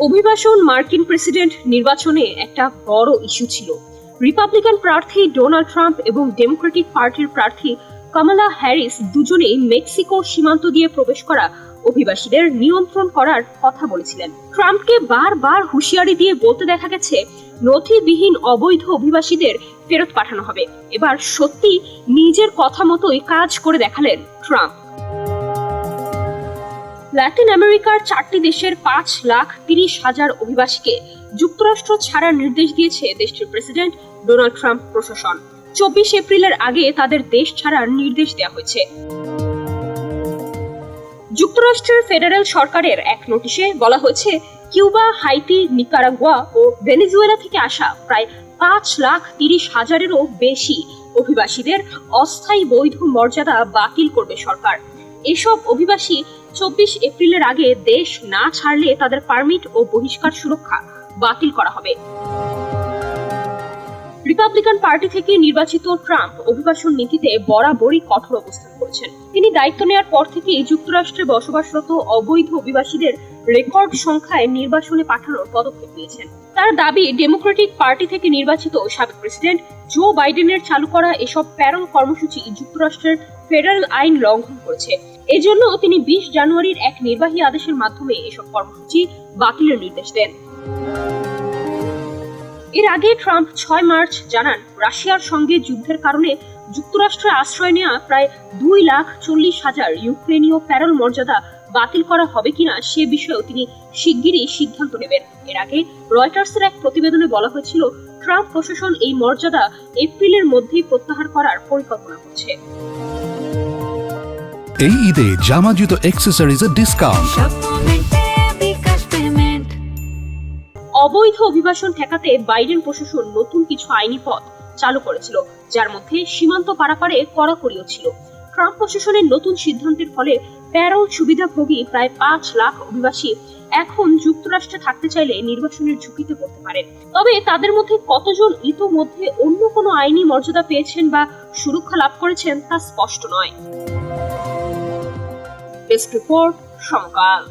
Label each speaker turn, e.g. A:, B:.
A: অভিবাসন মার্কিন প্রেসিডেন্ট নির্বাচনে একটা বড় ইস্যু ছিল। রিপাবলিকান প্রার্থী ডোনাল্ড ট্রাম্প এবং ডেমোক্রেটিক পার্টির প্রার্থী কামালা হ্যারিস দুজনেই মেক্সিকোর সীমান্ত দিয়ে প্রবেশ করা অভিবাসীদের নিয়ন্ত্রণ করার কথা বলেছিলেন। ট্রাম্পকে বারবার হুঁশিয়ারি দিয়ে বলতে দেখা গেছে নথিবিহীন অবৈধ অভিবাসীদের ফেরত পাঠানো হবে। এবার সত্যি নিজের কথা মতোই কাজ করে দেখালেন ট্রাম্প। ল্যাটিন আমেরিকার 4টি দেশের 5,30,000 অভিবাসীকে যুক্তরাষ্ট্র ছাড়ার নির্দেশ দিয়েছে দেশটির প্রেসিডেন্ট ডোনাল্ড ট্রাম্প প্রশাসন। 24 এপ্রিলের আগে তাদের দেশ ছাড়ার নির্দেশ দেওয়া হয়েছে। যুক্তরাষ্ট্রের ফেডারেল সরকারের এক নোটিশে বলা হয়েছে কিউবা, হাইতি, নিকারাগুয়া ও ভেনেজুয়েলা থেকে আসা প্রায় 5,30,000-এরও বেশি অভিবাসীদের অস্থায়ী বৈধ মর্যাদা বাতিল করবে সরকার। এসব অভিবাসী 24 এপ্রিলের আগে দেশ না ছাড়লে তাদের পারমিট ও বহিষ্কার সুরক্ষা বাতিল করা হবে। রিপাবলিকান পার্টি থেকে নির্বাচিত ট্রাম্প অভিবাসন নীতিতে বরাবরই কঠোর অবস্থান করেছেন। তিনি দায়িত্ব নেওয়ার পর থেকেই যুক্তরাষ্ট্রে বসবাসরত অবৈধ অভিবাসীদের রেকর্ড সংখ্যায় নির্বাসনে পাঠানোর পদক্ষেপ নিয়েছেন। তার দাবি, ডেমোক্রেটিক পার্টি থেকে নির্বাচিত সাবেক প্রেসিডেন্ট জো বাইডেনের চালু করা এসব প্যারোল কর্মসূচি যুক্তরাষ্ট্রের ফেডারেল আইন লঙ্ঘন করেছে। এজন্য তিনি 20 জানুয়ারির এক নির্বাহী আদেশের মাধ্যমে এসব কর্মসূচি বাতিলের নির্দেশ দেন। এর আগে ট্রাম্প 6 মার্চ জানান, রাশিয়ার সঙ্গে যুদ্ধের কারণে যুক্তরাষ্ট্রে আশ্রয় নেওয়া প্রায় 2,40,000 ইউক্রেনীয় প্যারোল মর্যাদা বাতিল করা হবে কিনা সে বিষয়েও তিনি শিগগিরই সিদ্ধান্ত নেবেন। এর আগে রয়টার্সের এক প্রতিবেদনে বলা হয়েছিল, ট্রাম্প প্রশাসন এই মর্যাদা এপ্রিলের মধ্যেই প্রত্যাহার করার পরিকল্পনা করছে।
B: এই ঈদে জামা জুতো অ্যাকসেসরিজের ডিসকাউন্ট।
A: অবৈধ অভিবাসন ঠেকাতে বাইডেন প্রশাসন নতুন কিছু আইনি পথ চালু করেছিল, যার মধ্যে সীমান্ত পারাপারে কড়াকড়িও ছিল। ট্রাম্প প্রশাসনের নতুন সিদ্ধান্তের ফলে প্যারোল সুবিধাভোগী প্রায় 5 লাখ অভিবাসী এখন যুক্তরাষ্ট্রে থাকতে চাইলে নির্বাসনের ঝুঁকিতে পড়তে পারেন। তবে তাদের মধ্যে কতজন ইতোমধ্যে অন্য কোনো আইনি মর্যাদা পেয়েছেন বা সুরক্ষা লাভ করেছেন তা স্পষ্ট নয়। ডেস্ক রিপোর্ট, সমকাল।